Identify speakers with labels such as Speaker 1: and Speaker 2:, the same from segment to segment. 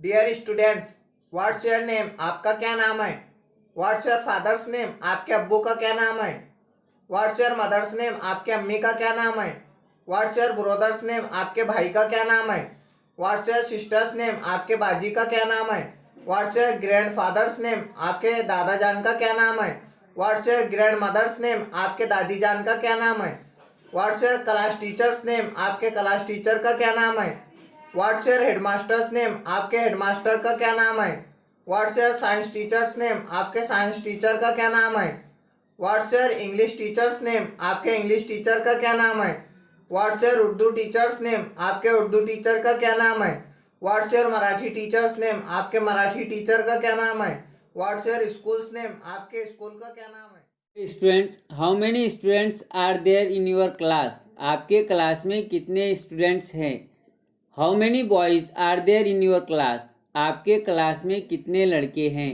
Speaker 1: Dear students, what's your name? आपका क्या नाम है? What's your father's name? आपके अब्बू का क्या नाम है? What's your mother's name? आपके अम्मी का क्या नाम है? What's your brother's name? आपके भाई का क्या नाम है? What's your sister's name? आपके बाजी का क्या नाम है? What's your grandfather's name? आपके दादा जान का क्या नाम है? What's your grandmother's name? आपके दादी जान का क्या नाम है? What's your class teachers name? आपके क्लास टीचर का क्या नाम है? What's your headmasters name? आपके हेडमास्टर का क्या नाम है? What's your science teachers name? आपके साइंस टीचर का क्या नाम है? What's your English teachers name? आपके इंग्लिश टीचर का क्या नाम है? What's your Urdu teachers name? आपके उर्दू टीचर का क्या नाम है? What's your Marathi teachers name? आपके मराठी टीचर का क्या नाम है? What's your school's name? आपके स्कूल का क्या नाम है?
Speaker 2: Students, how many students are there in your class? आपके क्लास में कितने स्टूडेंट्स हैं? How many boys are there in your class? आपके क्लास में कितने लड़के हैं?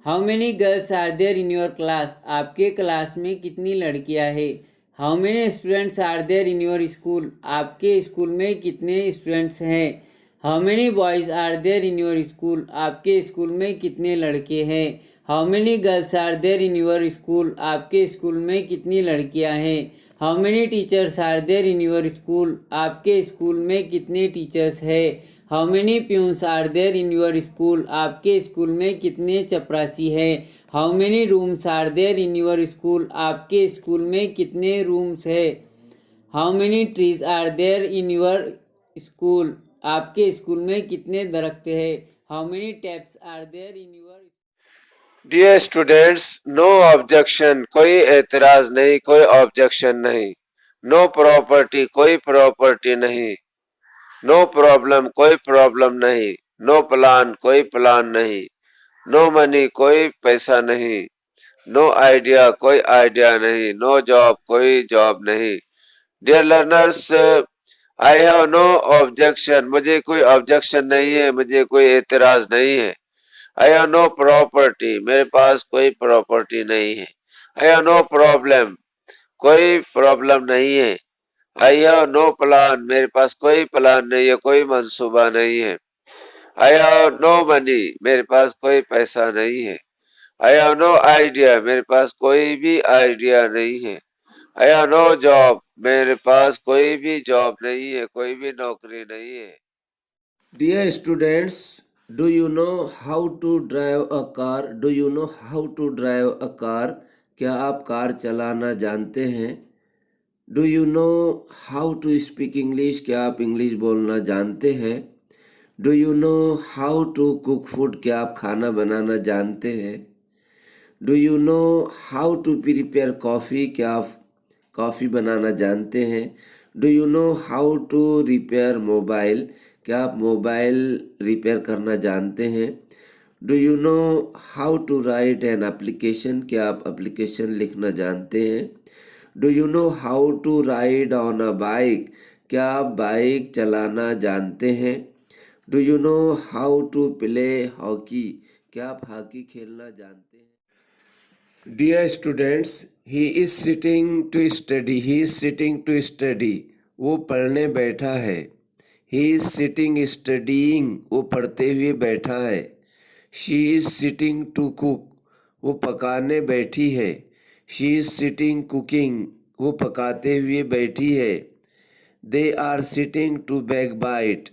Speaker 2: How many girls are there in your class? आपके क्लास में कितनी लड़कियां हैं? How many students are there in your school? आपके स्कूल में कितने स्टूडेंट्स हैं? How many boys are there in your school? आपके स्कूल में कितने लड़के हैं? How many girls are there in your school? आपके स्कूल में कितनी लड़कियां हैं? How many teachers are there in your school? आपके स्कूल में कितने टीचर्स हैं? How many peons are there in your school? आपके स्कूल में कितने चपरासी हैं? How many rooms are there in your school? आपके स्कूल में कितने रूम्स हैं? How many trees are there in your school? आपके स्कूल में कितने दरख्त हैं? How many taps are there in your?
Speaker 3: Dear students, no objection, कोई एतराज नहीं, कोई ऑब्जेक्शन नहीं। नो प्रॉपर्टी, कोई प्रॉपर्टी नहीं। नो प्रॉब्लम, कोई प्रॉब्लम नहीं। नो प्लान, कोई प्लान नहीं। नो मनी, कोई पैसा नहीं। नो आइडिया, कोई आइडिया नहीं। नो जॉब, कोई जॉब नहीं। Dear learners, I have no objection, मुझे कोई ऑब्जेक्शन नहीं है, मुझे कोई एतराज नहीं है। आई हैव नो प्रॉपर्टी, मेरे पास कोई प्रॉपर्टी नहीं है। आई हैव नो प्रॉब्लम, कोई प्रॉब्लम नहीं है। आई हैव नो प्लान, मेरे पास कोई प्लान नहीं है, कोई मंसूबा नहीं है। आई हैव नो मनी, मेरे पास कोई पैसा नहीं है। आई हैव नो आइडिया, मेरे पास कोई भी आइडिया नहीं है। आई हैव नो जॉब, मेरे पास कोई भी जॉब नहीं है, कोई भी नौकरी नहीं है।
Speaker 4: Dear students, do you know how to drive a car? Do you know how to drive a car? क्या आप कार चलाना जानते हैं? Do you know how to speak English? क्या आप इंग्लिश बोलना जानते हैं? Do you know how to cook food? क्या आप खाना बनाना जानते हैं? Do you know how to prepare coffee? क्या आप कॉफ़ी बनाना जानते हैं? Do you know how to repair mobile? क्या आप मोबाइल रिपेयर करना जानते हैं? Do you know how to write an application? क्या आप एप्लीकेशन लिखना जानते हैं? Do you know how to ride on a bike? क्या आप बाइक चलाना जानते हैं? Do you know how to play hockey? क्या आप हॉकी खेलना जानते हैं? Dear students, he is sitting to study. He is sitting to study. वो पढ़ने बैठा है. He is sitting studying. वो पढ़ते हुए बैठा है. She is sitting to cook. वो पकाने बैठी है. She is sitting cooking. वो पकाते हुए बैठी है. They are sitting to backbite.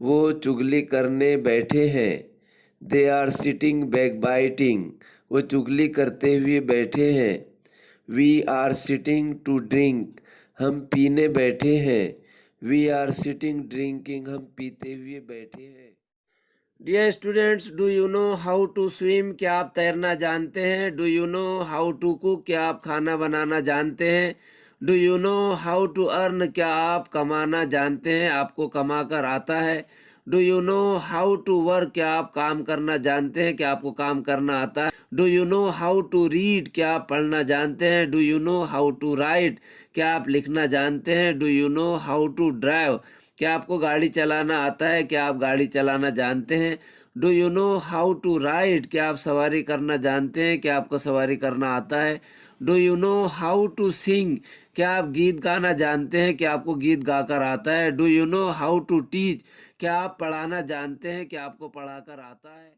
Speaker 4: वो चुगली करने बैठे हैं. They are sitting backbiting. वो चुगली करते हुए बैठे हैं. We are sitting to drink. हम पीने बैठे हैं. We are sitting drinking. हम पीते हुए बैठे हैं. Dear students, do you know how to swim? क्या आप तैरना जानते हैं? Do you know how to cook? क्या आप खाना बनाना जानते हैं? Do you know how to earn? क्या आप कमाना जानते हैं? आपको कमाकर आता है? Do you know how to work? क्या आप काम करना जानते हैं? क्या आपको काम करना आता है? Do you know how to read? क्या आप पढ़ना जानते हैं? Do you know how to write? क्या आप लिखना जानते हैं? Do you know how to drive? क्या आपको गाड़ी चलाना आता है? क्या आप गाड़ी चलाना जानते हैं? Do you know how to ride, क्या आप सवारी करना जानते हैं, क्या आपको सवारी करना आता है। Do you know how to sing, क्या आप गीत गाना जानते हैं, क्या आपको गीत गाकर आता है। Do you know how to teach, क्या आप पढ़ाना जानते हैं, क्या आपको पढ़ाकर आता है।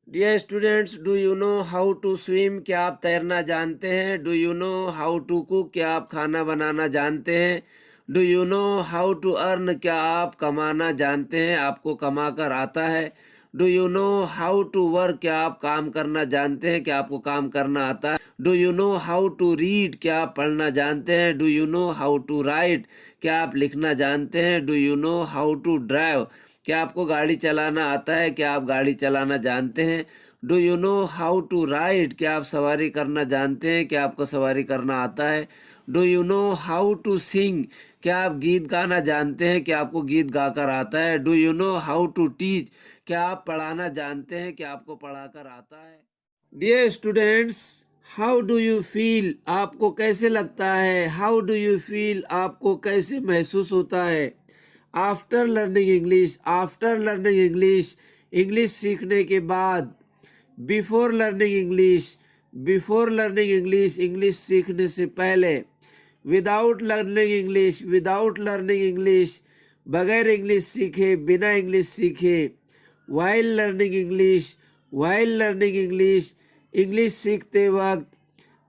Speaker 4: Dear students, do you know how to swim, क्या आप तैरना जानते हैं। Do you know how to cook, क्या आप खाना बनाना जानते हैं। Do you know how to earn, क्या आप कमाना जानते हैं, आपको कमा कर आता है। Do you know how to work, क्या आप काम करना जानते हैं, क्या आपको काम करना आता है। Do you know how to read, क्या आप पढ़ना जानते हैं। Do you know how to write, क्या आप लिखना जानते हैं। Do you know how to drive, क्या आपको गाड़ी चलाना आता है, क्या आप गाड़ी चलाना जानते हैं। Do you know how to ride, क्या आप सवारी करना जानते हैं, क्या आपको सवारी करना आता है। Do you know how to sing, क्या आप गीत गाना जानते हैं, क्या आपको गीत गाकर आता है। Do you know how to teach, क्या आप पढ़ाना जानते हैं, क्या आपको पढ़ाकर आता है। Dear students, how do you feel, आपको कैसे लगता है। हाउ डू यू फील, आपको कैसे महसूस होता है। After learning English, after learning English, English सीखने के बाद। Before learning English, before learning English, English सीखने से पहले। Without learning English, without learning English, बगैर इंग्लिश सीखे, बिना इंग्लिश सीखे। While learning English, while learning English, English सीखते वक्त।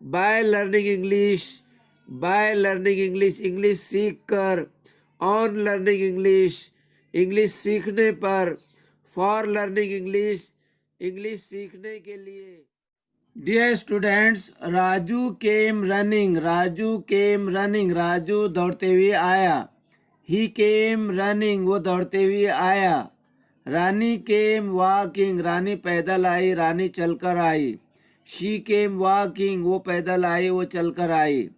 Speaker 4: By learning English, by learning English, English सीख कर। ऑन लर्निंग इंग्लिश, इंग्लिश सीखने पर। फॉर लर्निंग इंग्लिश, इंग्लिश सीखने के लिए। Dear students, Raju came running, Raju came running, Raju दौड़ते हुए आया। ही केम रनिंग, वो दौड़ते हुए आया। रानी केम वॉकिंग, रानी पैदल आई, रानी चलकर आई। शी केम वॉकिंग, वो पैदल आई, वो चलकर आई।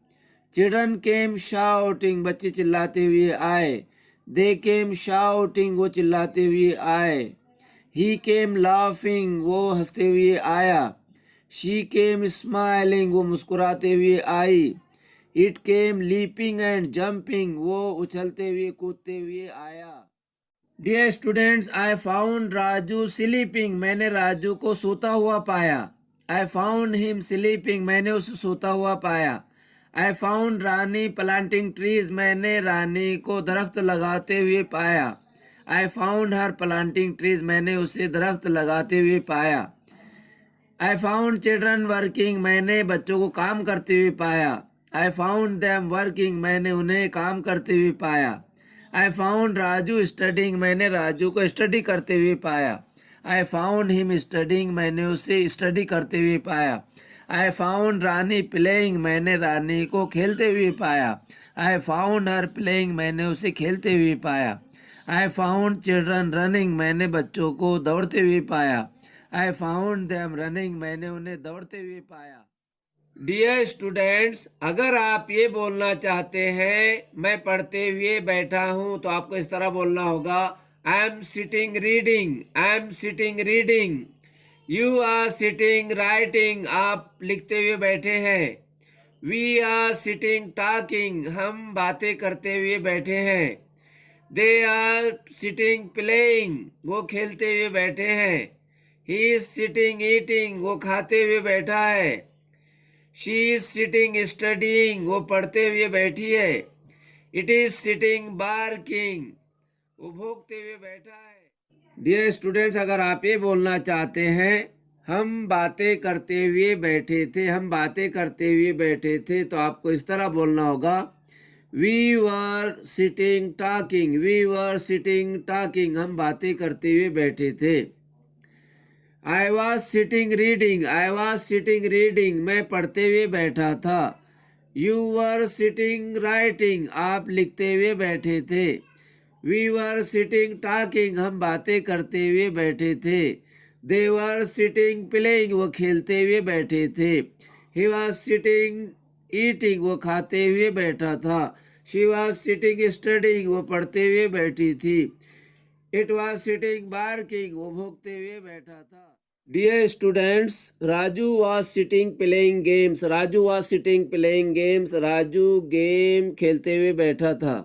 Speaker 4: चिल्ड्रन केम शाउटिंग, बच्चे चिल्लाते हुए आए। दे केम शाउटिंग, वो चिल्लाते हुए आए। ही केम लाफिंग, वो हंसते हुए आया। शी केम स्माइलिंग, वो मुस्कुराते हुए आई। It came leaping and jumping, वो उछलते हुए कूदते हुए आया। Dear students, I found Raju sleeping, मैंने राजू को सोता हुआ पाया। आई फाउंड हिम स्लीपिंग, मैंने उसे सोता हुआ पाया। I found Rani planting trees, मैंने रानी को दरख्त लगाते हुए पाया। I found her planting trees, मैंने उसे दरख्त लगाते हुए पाया। आई फाउंड चिल्ड्रन वर्किंग, मैंने बच्चों को काम करते हुए पाया। आई फाउंड देम वर्किंग, मैंने उन्हें काम करते हुए पाया। आई फाउंड राजू स्टडिंग, मैंने राजू को स्टडी करते हुए पाया। आई फाउंड हिम स्टडिंग, मैंने उसे स्टडी करते हुए पाया। आई फाउंड रानी प्लेइंग, मैंने रानी को खेलते हुए पाया। आई फाउंड हर प्लेइंग, मैंने उसे खेलते हुए पाया। आई फाउंड चिल्ड्रन रनिंग, मैंने बच्चों को दौड़ते हुए पाया। आई फाउंड देम रनिंग, मैंने उन्हें दौड़ते हुए पाया। डियर स्टूडेंट्स, अगर आप ये बोलना चाहते हैं मैं पढ़ते हुए बैठा हूँ, तो आपको इस तरह बोलना होगा, I am sitting reading, I am sitting reading. You are sitting writing, आप लिखते हुए बैठे हैं। वी आर सिटिंग टॉकिंग, हम बातें करते हुए बैठे हैं। दे आर सिटिंग प्लेइंग, वो खेलते हुए बैठे हैं। ही इज सिटिंग ईटिंग, वो खाते हुए बैठा है। शी इज सिटिंग स्टडीइंग, वो पढ़ते हुए बैठी है। इट इज सिटिंग बार्किंग, वो भौंकते हुए बैठा है। डियर स्टूडेंट्स, अगर आप ये बोलना चाहते हैं हम बातें करते हुए बैठे थे, हम बातें करते हुए बैठे थे, तो आपको इस तरह बोलना होगा, we were sitting talking, we were sitting talking, हम बातें करते हुए बैठे थे। I was sitting reading, I was sitting reading, मैं पढ़ते हुए बैठा था। यू वर सिटिंग राइटिंग, आप लिखते हुए बैठे थे। वी वर सिटिंग टॉकिंग, हम बातें करते हुए बैठे थे। दे वर सिटिंग प्लेइंग, वो खेलते हुए बैठे थे। ही वॉज सिटिंग ईटिंग, वो खाते हुए बैठा था। शी वॉज सिटिंग स्टडिंग, वो पढ़ते हुए बैठी थी। इट वॉज सिटिंग बार्किंग, वो भौंकते हुए बैठा था। Dear students, Raju was sitting playing games, Raju was sitting playing games, Raju game खेलते हुए बैठा था।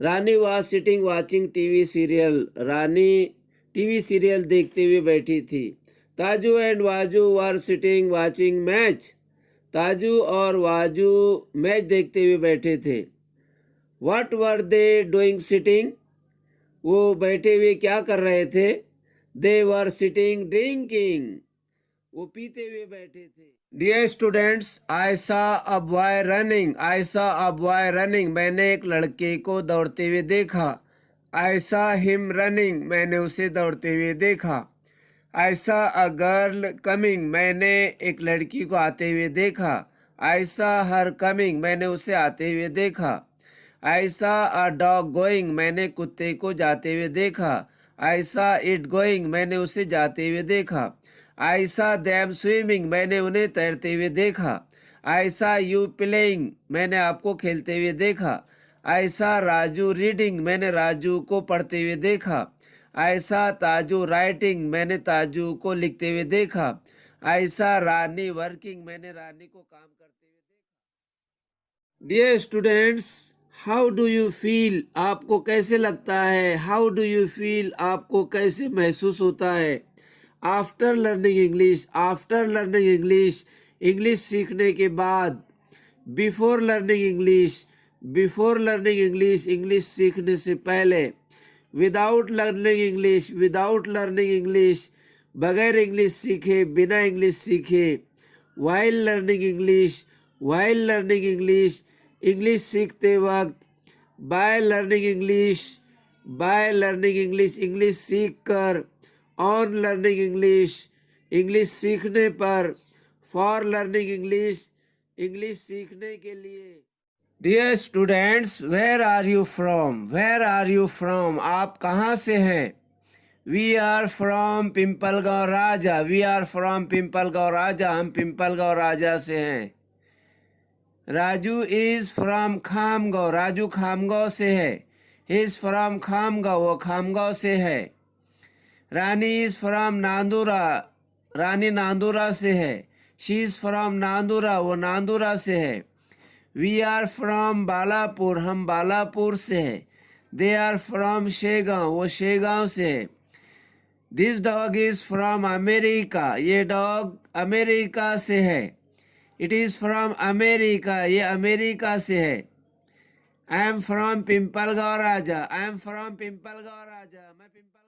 Speaker 4: Rani was sitting watching TV serial, Rani TV serial देखते हुए बैठी थी। Taju and Waju were sitting watching match. Taju और वाजू मैच देखते हुए बैठे थे। What were they doing sitting? वो बैठे हुए क्या कर रहे थे? They were sitting drinking. वो पीते हुए बैठे थे। Dear students, I saw a boy running. I saw a boy running, मैंने एक लड़के को दौड़ते हुए देखा। आई सॉ हिम रनिंग, मैंने उसे दौड़ते हुए देखा। आई सॉ अ गर्ल कमिंग, मैंने एक लड़की को आते हुए देखा। आई सॉ हर कमिंग, मैंने उसे आते हुए देखा। आई सॉ अ डॉग गोइंग, मैंने कुत्ते को जाते हुए देखा। आई सॉ इट गोइंग, मैंने उसे जाते हुए देखा। आई सॉ देम स्विमिंग, मैंने उन्हें तैरते हुए देखा। आई सॉ यू प्लेइंग, मैंने आपको खेलते हुए देखा। आई सॉ राजू रीडिंग, मैंने राजू को पढ़ते हुए देखा। आई सॉ ताजू राइटिंग, मैंने ताजू को लिखते हुए देखा। आई सॉ रानी वर्किंग, मैंने रानी को काम करते हुए देखा। Dear students, how do you feel? आपको कैसे लगता है? How do you feel? आपको कैसे महसूस होता है? After learning English, after learning English, English सीखने के बाद। Before learning English, before learning English, English सीखने से पहले। Without learning English, without learning English, बगैर इंग्लिश सीखे, बिना इंग्लिश सीखे। While learning English, while learning English, English सीखते वक्त। By learning English, by learning English, English सीख कर। ऑन लर्निंग इंग्लिश, इंग्लिश सीखने पर। फॉर लर्निंग इंग्लिश, इंग्लिश सीखने के लिए। Dear students, where are you from? Where are you from? आप कहाँ से हैं? We are from Pimpalgaon Raja. We are from Pimpalgaon Raja, हम पिंपलगांव राजा से हैं। राजू इज फ्रॉम खामगांव, राजू खामगांव से है। ही इज फ्रॉम खामगांव, वो खामगांव से है। रानी इज फ्रॉम नांदुरा, रानी नांदुरा से है। शी इज फ्रॉम नांदुरा, वो नांदुरा से है। वी आर फ्रॉम बालापुर, हम बालापुर से है। दे आर फ्रॉम शेगांव, वो शेगांव से है। This dog is from America, ये डॉग अमेरिका से है। इट इज़ फ्रॉम अमेरिका, ये अमेरिका से है। I am from Pimpalgaon Raja, I am from Pimpalgaon Raja, मैं पिंपल